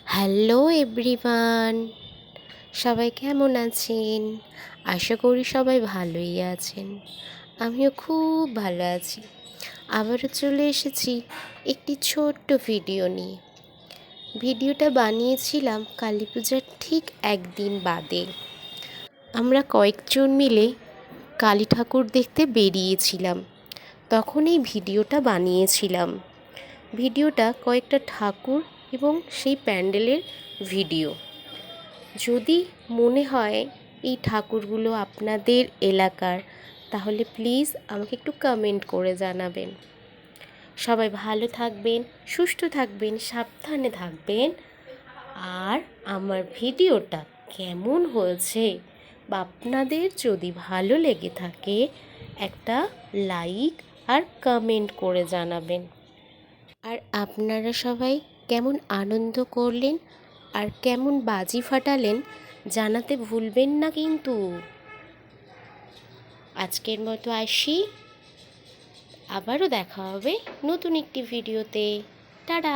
Hello everyone, সবাই কেমন আছেন? আশা করি সবাই ভালোই আছেন। আমিও খুব ভালো আছি। আবারও চলে এসেছি একটি ছোট্ট ভিডিও নিয়ে। ভিডিওটা বানিয়েছিলাম কালী পূজার ঠিক একদিন বাদে। আমরা কয়েকজন মিলে কালী ঠাকুর দেখতে বেরিয়েছিলাম, তখন এই ভিডিওটা বানিয়েছিলাম। ভিডিওটা কয়েকটা ঠাকুর এবং সেই প্যান্ডেলের ভিডিও। যদি মনে হয় এই ঠাকুরগুলো আপনাদের এলাকার, তাহলে প্লিজ আমাকে একটু কমেন্ট করে জানাবেন। সবাই ভালো থাকবেন, সুস্থ থাকবেন, সাবধানে থাকবেন। আর আমার ভিডিওটা কেমন হয়েছে বা আপনাদের যদি ভালো লেগে থাকে, একটা লাইক আর কমেন্ট করে জানাবেন। আর আপনারা সবাই কেমন আনন্দ করলেন আর কেমন বাজি ফাটালেন জানাতে ভুলবেন না কিন্তু। আজকের মতো আসি, আবারও দেখা হবে নতুন একটি ভিডিওতে। টাটা।